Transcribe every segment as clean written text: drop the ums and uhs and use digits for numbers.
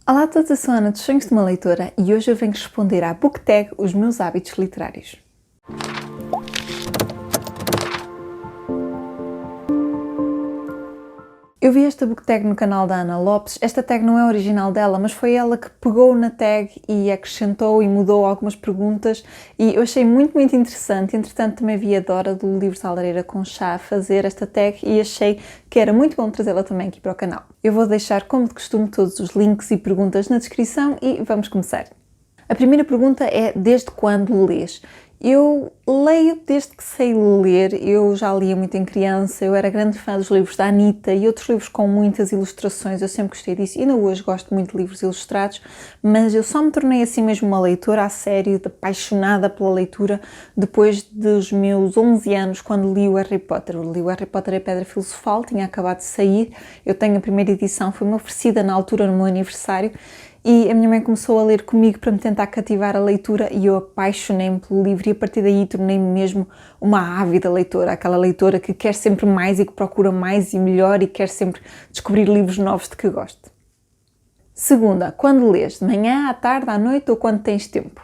Olá a todos, eu sou a Ana dos Sonhos de uma Leitora e hoje eu venho responder à Book Tag Os Meus Hábitos Literários. Eu vi esta book tag no canal da Ana Lopes. Esta tag não é original dela, mas foi ela que pegou na tag e acrescentou e mudou algumas perguntas e eu achei muito interessante. Entretanto, também vi a Dora do Livros à Lareira com Chá fazer esta tag e achei que era muito bom trazê-la também aqui para o canal. Eu vou deixar, como de costume, todos os links e perguntas na descrição e vamos começar. A primeira pergunta é: desde quando lês? Eu leio desde que sei ler. Eu já lia muito em criança, eu era grande fã dos livros da Anitta e outros livros com muitas ilustrações, eu sempre gostei disso e ainda hoje gosto muito de livros ilustrados, mas eu só me tornei assim mesmo uma leitora a sério, apaixonada pela leitura, depois dos meus 11 anos, quando li o Harry Potter. Eu li o Harry Potter e a Pedra Filosofal, tinha acabado de sair, eu tenho a primeira edição, foi-me oferecida na altura no meu aniversário, e a minha mãe começou a ler comigo para me tentar cativar a leitura e eu apaixonei-me pelo livro e a partir daí tornei-me mesmo uma ávida leitora, aquela leitora que quer sempre mais e que procura mais e melhor e quer sempre descobrir livros novos de que goste. Segunda, quando lês? De manhã, à tarde, à noite ou quando tens tempo?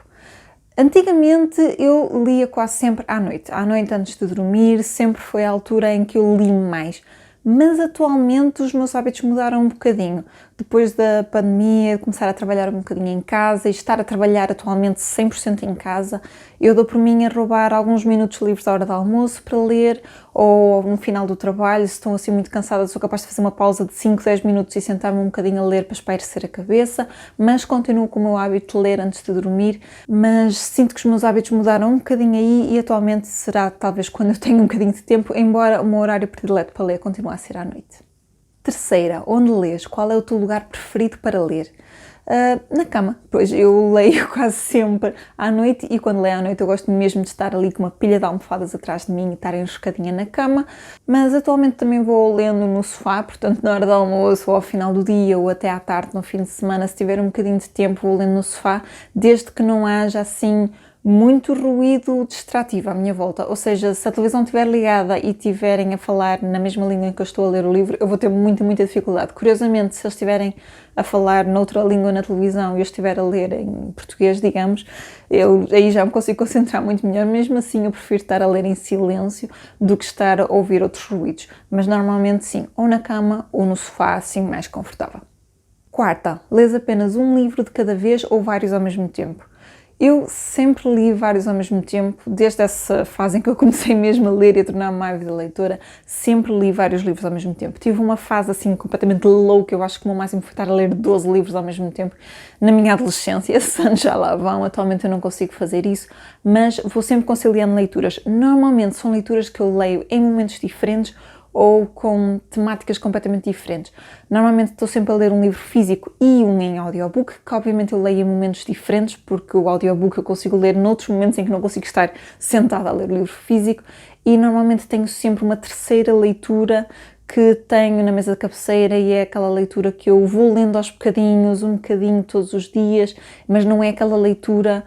Antigamente eu lia quase sempre à noite antes de dormir, sempre foi a altura em que eu li mais. Mas atualmente os meus hábitos mudaram um bocadinho. Depois da pandemia, de começar a trabalhar um bocadinho em casa e estar a trabalhar atualmente 100% em casa, eu dou por mim a roubar alguns minutos livres à hora do almoço para ler, ou no final do trabalho, se estou assim muito cansada, sou capaz de fazer uma pausa de 5, 10 minutos e sentar-me um bocadinho a ler para espairecer a cabeça, mas continuo com o meu hábito de ler antes de dormir, mas sinto que os meus hábitos mudaram um bocadinho aí e atualmente será talvez quando eu tenho um bocadinho de tempo, embora o meu horário predileto para ler continue a ser à noite. Terceira, onde lês? Qual é o teu lugar preferido para ler? Na cama, pois eu leio quase sempre à noite e quando leio à noite eu gosto mesmo de estar ali com uma pilha de almofadas atrás de mim e estar enroscadinha na cama, mas atualmente também vou lendo no sofá, portanto na hora do almoço ou ao final do dia ou até à tarde, no fim de semana, se tiver um bocadinho de tempo vou lendo no sofá, desde que não haja assim muito ruído distrativo à minha volta, ou seja, se a televisão estiver ligada e estiverem a falar na mesma língua em que eu estou a ler o livro, eu vou ter muita dificuldade. Curiosamente, se eles estiverem a falar noutra língua na televisão e eu estiver a ler em português, digamos, eu aí já me consigo concentrar muito melhor. Mesmo assim, eu prefiro estar a ler em silêncio do que estar a ouvir outros ruídos, mas normalmente sim, ou na cama ou no sofá, assim mais confortável. Quarta, lês apenas um livro de cada vez ou vários ao mesmo tempo? Eu sempre li vários ao mesmo tempo, desde essa fase em que eu comecei mesmo a ler e a tornar-me uma ávida leitora, sempre li vários livros ao mesmo tempo. Tive uma fase assim completamente louca, eu acho que o meu máximo foi estar a ler 12 livros ao mesmo tempo na minha adolescência. Esses anos já lá vão, atualmente eu não consigo fazer isso, mas vou sempre conciliando leituras. Normalmente são leituras que eu leio em momentos diferentes ou com temáticas completamente diferentes. Normalmente estou sempre a ler um livro físico e um em audiobook, que obviamente eu leio em momentos diferentes, porque o audiobook eu consigo ler noutros momentos em que não consigo estar sentada a ler o livro físico, e normalmente tenho sempre uma terceira leitura que tenho na mesa de cabeceira e é aquela leitura que eu vou lendo aos bocadinhos, um bocadinho todos os dias, mas não é aquela leitura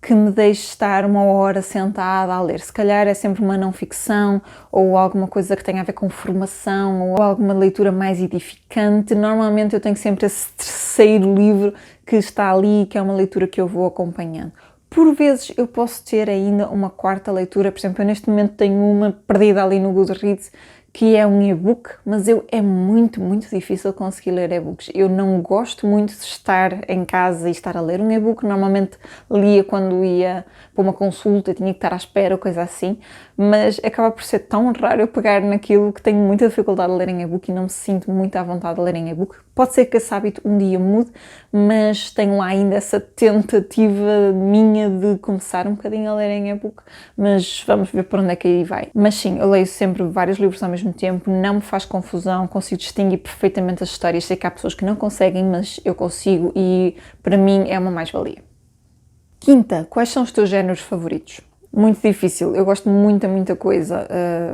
que me deixe estar uma hora sentada a ler. Se calhar é sempre uma não ficção ou alguma coisa que tenha a ver com formação ou alguma leitura mais edificante. Normalmente eu tenho sempre esse terceiro livro que está ali, que é uma leitura que eu vou acompanhando. Por vezes eu posso ter ainda uma quarta leitura, por exemplo, eu neste momento tenho uma perdida ali no Goodreads, que é um e-book, mas é muito difícil conseguir ler e-books. Eu não gosto muito de estar em casa e estar a ler um e-book. Normalmente lia quando ia para uma consulta, tinha que estar à espera ou coisa assim, mas acaba por ser tão raro eu pegar naquilo que tenho muita dificuldade a ler em e-book e não me sinto muito à vontade a ler em e-book. Pode ser que esse hábito um dia mude, mas tenho lá ainda essa tentativa minha de começar um bocadinho a ler em e-book, mas vamos ver por onde é que aí vai. Mas sim, eu leio sempre vários livros ao mesmo tempo, não me faz confusão, consigo distinguir perfeitamente as histórias. Sei que há pessoas que não conseguem, mas eu consigo e para mim é uma mais-valia. Quinta, quais são os teus géneros favoritos? Muito difícil, eu gosto de muita coisa,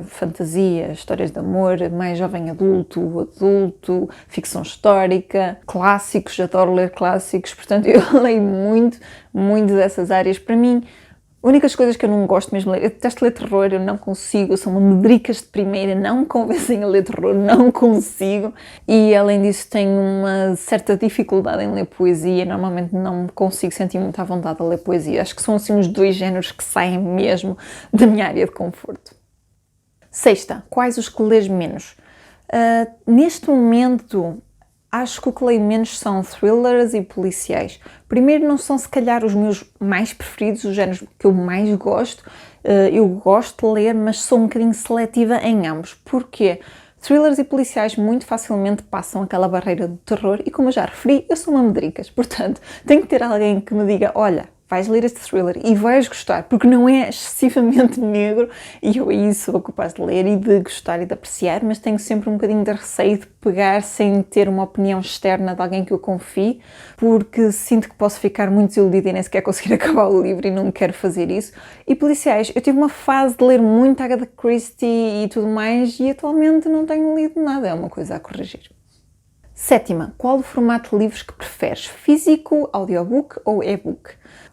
fantasia, histórias de amor, mais jovem adulto, ficção histórica, clássicos, adoro ler clássicos, portanto eu leio muito dessas áreas. Para mim, Únicas coisas que eu não gosto mesmo de ler, eu detesto ler terror, eu não consigo, eu sou uma medricas de primeira, não me convencem a ler terror, não consigo. E além disso tenho uma certa dificuldade em ler poesia, normalmente não me consigo sentir muito à vontade a ler poesia. Acho que são assim os dois géneros que saem mesmo da minha área de conforto. Sexta, quais os que lês menos? Neste momento, acho que o que leio menos são thrillers e policiais. Primeiro, não são se calhar os meus mais preferidos, os géneros que eu mais gosto. Eu gosto de ler, mas sou um bocadinho seletiva em ambos. Porquê? Thrillers e policiais muito facilmente passam aquela barreira do terror e, como eu já referi, eu sou uma medricas. Portanto, tenho que ter alguém que me diga, olha, vais ler este thriller e vais gostar, porque não é excessivamente negro e eu aí sou capaz de ler e de gostar e de apreciar, mas tenho sempre um bocadinho de receio de pegar sem ter uma opinião externa de alguém que eu confie, porque sinto que posso ficar muito desiludida e nem sequer conseguir acabar o livro e não quero fazer isso. E policiais, eu tive uma fase de ler muito Agatha Christie e tudo mais e atualmente não tenho lido nada, é uma coisa a corrigir. Sétima, qual o formato de livros que preferes? Físico, audiobook ou e-book?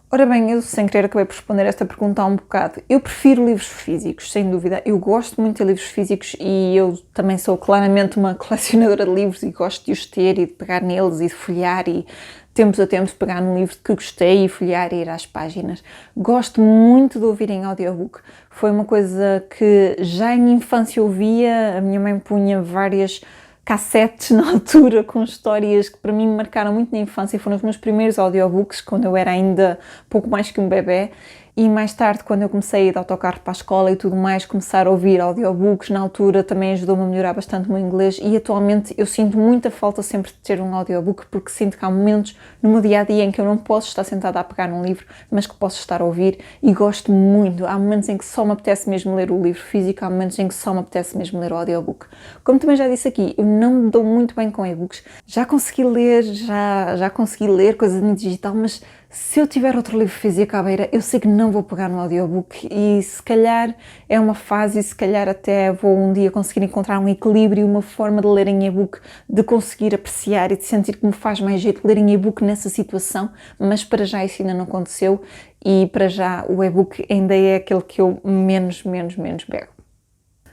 Ora bem, eu sem querer acabei por responder esta pergunta há um bocado. Eu prefiro livros físicos, sem dúvida. Eu gosto muito de livros físicos e eu também sou claramente uma colecionadora de livros e gosto de os ter e de pegar neles e de folhear e tempos a tempos pegar num livro que gostei e folhear e ir às páginas. Gosto muito de ouvir em audiobook. Foi uma coisa que já em infância ouvia, a minha mãe punha várias cassetes na altura com histórias que para mim me marcaram muito na infância e foram os meus primeiros audiobooks quando eu era ainda pouco mais que um bebê e mais tarde quando eu comecei a ir de autocarro para a escola e tudo mais, começar a ouvir audiobooks na altura também ajudou-me a melhorar bastante o meu inglês e atualmente eu sinto muita falta sempre de ter um audiobook porque sinto que há momentos no meu dia-a-dia em que eu não posso estar sentada a pegar num livro, mas que posso estar a ouvir e gosto muito. Há momentos em que só me apetece mesmo ler o livro físico, há momentos em que só me apetece mesmo ler o audiobook. Como também já disse aqui, eu não me dou muito bem com e-books. Já consegui ler, já consegui ler coisas em digital, mas se eu tiver outro livro físico à beira, eu sei que não vou pegar no audiobook e se calhar é uma fase e se calhar até vou um dia conseguir encontrar um equilíbrio, uma forma de ler em e-book, de conseguir apreciar e de sentir que me faz mais jeito ler em e-book nessa situação, mas para já isso ainda não aconteceu e para já o e-book ainda é aquele que eu menos pego.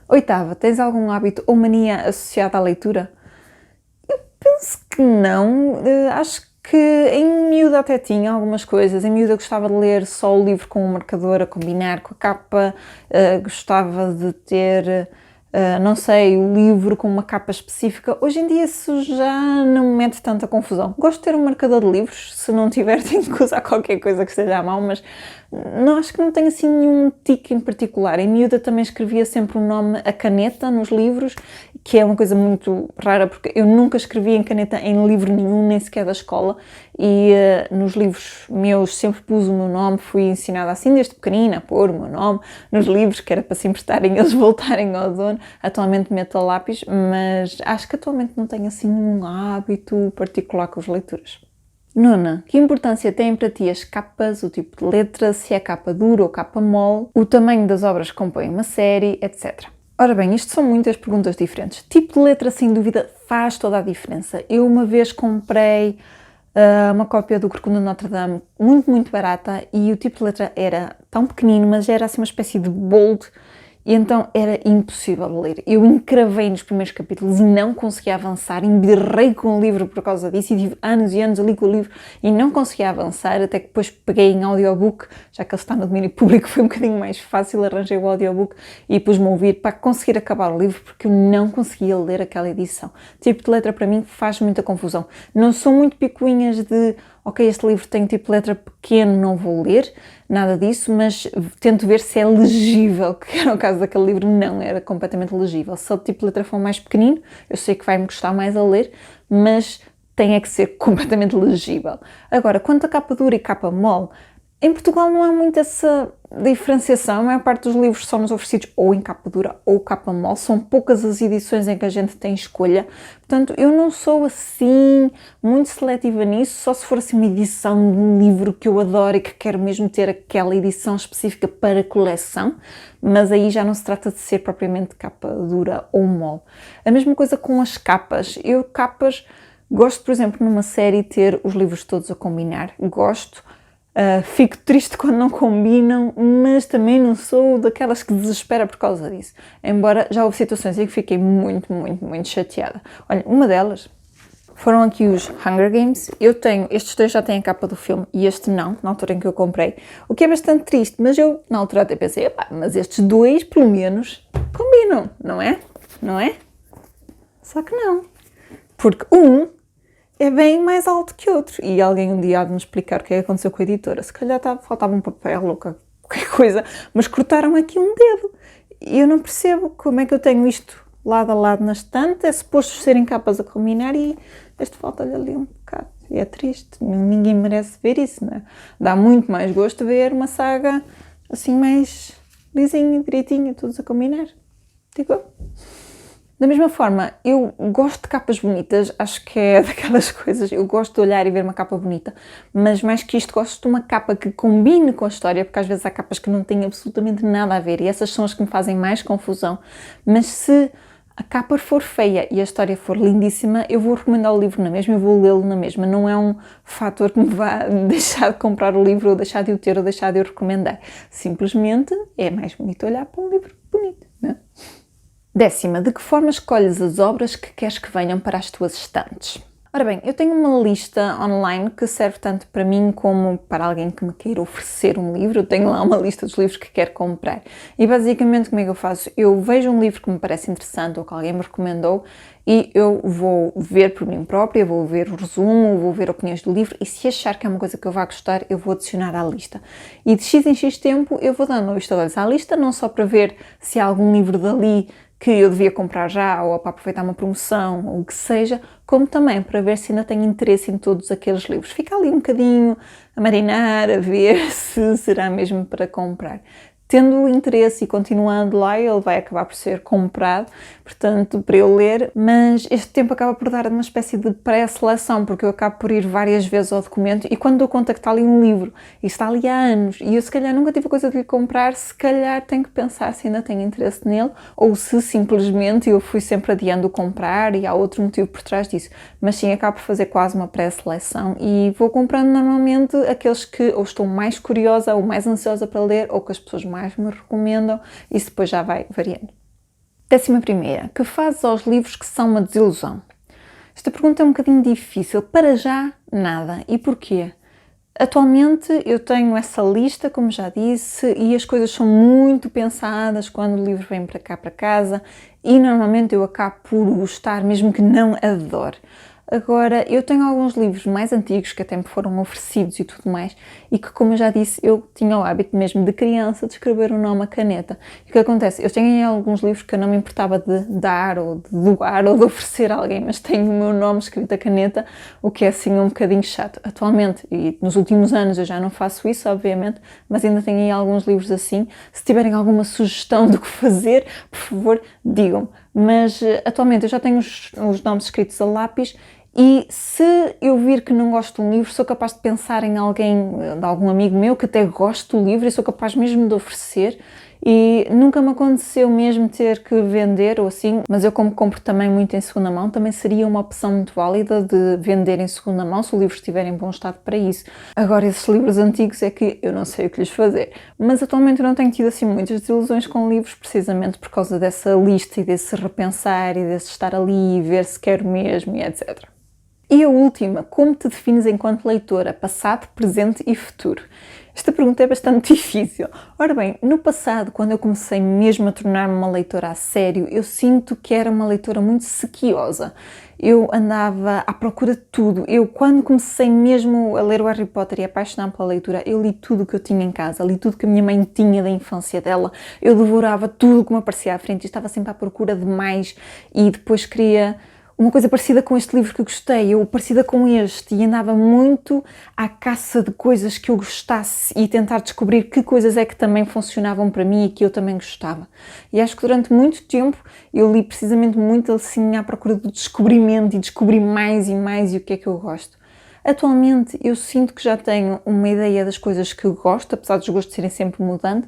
Oitava, tens algum hábito ou mania associada à leitura? Eu penso que não, acho que em miúda até tinha algumas coisas. Em miúda gostava de ler só o livro com o marcador a combinar com a capa, gostava de ter, não sei, o livro com uma capa específica. Hoje em dia isso já não me mete tanta confusão. Gosto de ter um marcador de livros, se não tiver tenho que usar qualquer coisa que esteja à mão, mas não, acho que não tenho assim nenhum tique em particular. Em miúda também escrevia sempre o nome a caneta nos livros, que é uma coisa muito rara porque eu nunca escrevi em caneta em livro nenhum, nem sequer da escola, e nos livros meus sempre pus o meu nome, fui ensinada assim desde pequenina a pôr o meu nome nos livros, que era para se emprestarem eles voltarem ao dono. Atualmente meto a lápis, mas acho que atualmente não tenho assim nenhum hábito particular com as leituras. Nona, que importância têm para ti as capas, o tipo de letra, se é capa dura ou capa mole, o tamanho das obras que compõem uma série, etc. Ora bem, isto são muitas perguntas diferentes. Tipo de letra, sem dúvida, faz toda a diferença. Eu uma vez comprei uma cópia do Corcunda de Notre Dame muito barata e o tipo de letra era tão pequenino, mas era assim uma espécie de bold e então era impossível de ler. Eu encravei nos primeiros capítulos e não conseguia avançar, embirrei com o livro por causa disso e tive anos e anos ali com o livro e não conseguia avançar, até que depois peguei em audiobook, já que ele está no domínio público foi um bocadinho mais fácil, arranjei o audiobook e pus-me a ouvir para conseguir acabar o livro porque eu não conseguia ler aquela edição. Tipo de letra para mim faz muita confusão. Não sou muito picuinhas de ok, este livro tem tipo de letra pequeno, não vou ler, nada disso, mas tento ver se é legível, que era o caso daquele livro, não era completamente legível. Se o tipo de letra for mais pequenino, eu sei que vai-me custar mais a ler, mas tem é que ser completamente legível. Agora, quanto a capa dura e capa mole, em Portugal não há muito essa diferenciação, a maior parte dos livros são-nos oferecidos ou em capa dura ou capa mole, são poucas as edições em que a gente tem escolha, portanto eu não sou assim muito seletiva nisso, só se for assim uma edição de um livro que eu adoro e que quero mesmo ter aquela edição específica para coleção, mas aí já não se trata de ser propriamente capa dura ou mole. A mesma coisa com as capas, gosto por exemplo numa série ter os livros todos a combinar, gosto. Fico triste quando não combinam, mas também não sou daquelas que desespera por causa disso. Embora já houve situações em que fiquei muito, muito, muito chateada. Olha, uma delas foram aqui os Hunger Games. Estes dois já têm a capa do filme e este não, na altura em que eu comprei. O que é bastante triste, mas eu na altura até pensei, mas estes dois pelo menos combinam, não é? Não é? Só que não. Porque um é bem mais alto que outro. E alguém um dia há de me explicar o que é que aconteceu com a editora. Se calhar faltava um papel ou qualquer coisa, mas cortaram aqui um dedo. E eu não percebo como é que eu tenho isto lado a lado na estante. É suposto serem capas a combinar e este falta-lhe ali um bocado. E é triste. Ninguém merece ver isso, não é? Dá muito mais gosto ver uma saga assim mais lisinha, direitinha, todos a combinar. Digo eu. Da mesma forma, eu gosto de capas bonitas, acho que é daquelas coisas, eu gosto de olhar e ver uma capa bonita, mas mais que isto gosto de uma capa que combine com a história, porque às vezes há capas que não têm absolutamente nada a ver e essas são as que me fazem mais confusão, mas se a capa for feia e a história for lindíssima, eu vou recomendar o livro na mesma, eu vou lê-lo na mesma, não é um fator que me vá deixar de comprar o livro ou deixar de o ter ou deixar de o recomendar, simplesmente é mais bonito olhar para um livro bonito, não é? 10ª, de que forma escolhes as obras que queres que venham para as tuas estantes? Ora bem, eu tenho uma lista online que serve tanto para mim como para alguém que me queira oferecer um livro. Eu tenho lá uma lista dos livros que quero comprar. E basicamente como é que eu faço? Eu vejo um livro que me parece interessante ou que alguém me recomendou e eu vou ver por mim própria, vou ver o resumo, vou ver opiniões do livro e se achar que é uma coisa que eu vá gostar, eu vou adicionar à lista. E de X em X tempo eu vou dando uma vista de olhos à lista, não só para ver se há algum livro dali que eu devia comprar já ou para aproveitar uma promoção ou o que seja, como também para ver se ainda tenho interesse em todos aqueles livros. Fica ali um bocadinho a marinar, a ver se será mesmo para comprar. Tendo interesse e continuando lá, ele vai acabar por ser comprado, portanto, para eu ler, mas este tempo acaba por dar uma espécie de pré-seleção, porque eu acabo por ir várias vezes ao documento e quando dou conta que está ali um livro e está ali há anos e eu se calhar nunca tive a coisa de lhe comprar, se calhar tenho que pensar se ainda tenho interesse nele ou se simplesmente eu fui sempre adiando o comprar e há outro motivo por trás disso. Mas sim, acabo por fazer quase uma pré-seleção e vou comprando normalmente aqueles que ou estou mais curiosa ou mais ansiosa para ler ou que as pessoas mais me recomendam, isso depois já vai variando. 11ª, que fazes aos livros que são uma desilusão? Esta pergunta é um bocadinho difícil. Para já, nada. E porquê? Atualmente eu tenho essa lista, como já disse, e as coisas são muito pensadas quando o livro vem para cá para casa e normalmente eu acabo por gostar, mesmo que não adore. Agora, eu tenho alguns livros mais antigos que até me foram oferecidos e tudo mais e que, como eu já disse, eu tinha o hábito mesmo de criança de escrever o nome à caneta. E o que acontece? Eu tenho alguns livros que eu não me importava de dar ou de doar ou de oferecer a alguém, mas tenho o meu nome escrito à caneta, o que é assim um bocadinho chato. Atualmente, e nos últimos anos eu já não faço isso, obviamente, mas ainda tenho aí alguns livros assim. Se tiverem alguma sugestão do que fazer, por favor, digam-me. Mas atualmente eu já tenho os nomes escritos a lápis e se eu vir que não gosto de um livro, sou capaz de pensar em alguém, de algum amigo meu que até gosta do livro e sou capaz mesmo de oferecer e nunca me aconteceu mesmo ter que vender ou assim, mas eu como compro também muito em segunda mão, também seria uma opção muito válida de vender em segunda mão se o livro estiver em bom estado para isso. Agora esses livros antigos é que eu não sei o que lhes fazer, mas atualmente eu não tenho tido assim muitas desilusões com livros precisamente por causa dessa lista e desse repensar e desse estar ali e ver se quero mesmo e etc. E a última, como te defines enquanto leitora, passado, presente e futuro? Esta pergunta é bastante difícil. Ora bem, no passado, quando eu comecei mesmo a tornar-me uma leitora a sério, eu sinto que era uma leitora muito sequiosa. Eu andava à procura de tudo. Eu, quando comecei mesmo a ler o Harry Potter e a apaixonar pela leitura, eu li tudo o que eu tinha em casa, li tudo que a minha mãe tinha da infância dela, eu devorava tudo o que me aparecia à frente e estava sempre à procura de mais e depois queria uma coisa parecida com este livro que eu gostei, ou parecida com este, e andava muito à caça de coisas que eu gostasse e tentar descobrir que coisas é que também funcionavam para mim e que eu também gostava. E acho que durante muito tempo eu li precisamente muito assim à procura do descobrimento e descobri mais e mais e o que é que eu gosto. Atualmente eu sinto que já tenho uma ideia das coisas que eu gosto, apesar dos gostos serem sempre mudando,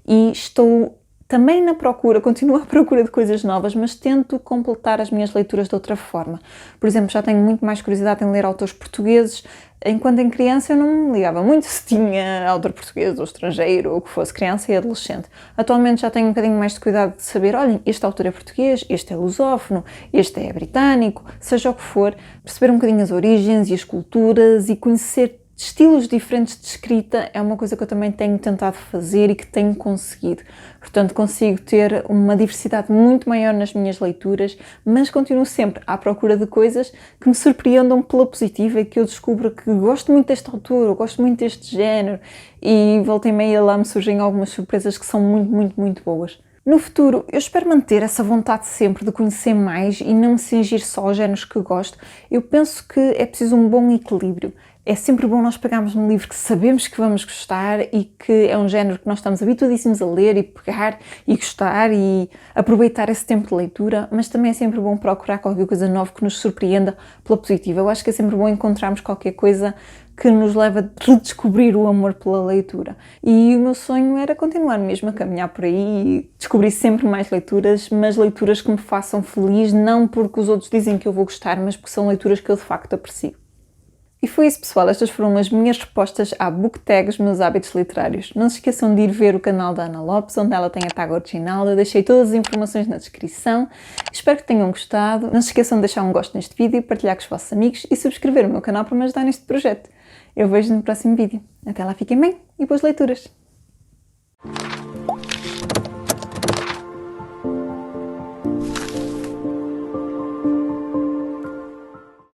e estou também na procura, continuo à procura de coisas novas, mas tento completar as minhas leituras de outra forma. Por exemplo, já tenho muito mais curiosidade em ler autores portugueses. Enquanto em criança eu não me ligava muito se tinha autor português ou estrangeiro, ou o que fosse, criança e adolescente. Atualmente já tenho um bocadinho mais de cuidado de saber, olhem, este autor é português, este é lusófono, este é britânico, seja o que for, perceber um bocadinho as origens e as culturas e conhecer estilos diferentes de escrita é uma coisa que eu também tenho tentado fazer e que tenho conseguido. Portanto, consigo ter uma diversidade muito maior nas minhas leituras, mas continuo sempre à procura de coisas que me surpreendam pela positiva e que eu descubro que gosto muito deste autor, eu gosto muito deste género e volta e meia lá me surgem algumas surpresas que são muito, muito, muito boas. No futuro, eu espero manter essa vontade sempre de conhecer mais e não me cingir só aos géneros que gosto. Eu penso que é preciso um bom equilíbrio. É sempre bom nós pegarmos num livro que sabemos que vamos gostar e que é um género que nós estamos habituadíssimos a ler e pegar e gostar e aproveitar esse tempo de leitura, mas também é sempre bom procurar qualquer coisa nova que nos surpreenda pela positiva. Eu acho que é sempre bom encontrarmos qualquer coisa que nos leva a redescobrir o amor pela leitura. E o meu sonho era continuar mesmo a caminhar por aí e descobrir sempre mais leituras, mas leituras que me façam feliz, não porque os outros dizem que eu vou gostar, mas porque são leituras que eu de facto aprecio. E foi isso, pessoal. Estas foram as minhas respostas à book tag Os Meus Hábitos Literários. Não se esqueçam de ir ver o canal da Ana Lopes, onde ela tem a tag original. Eu deixei todas as informações na descrição. Espero que tenham gostado. Não se esqueçam de deixar um gosto neste vídeo, partilhar com os vossos amigos e subscrever o meu canal para me ajudar neste projeto. Eu vejo-vos no próximo vídeo. Até lá, fiquem bem e boas leituras!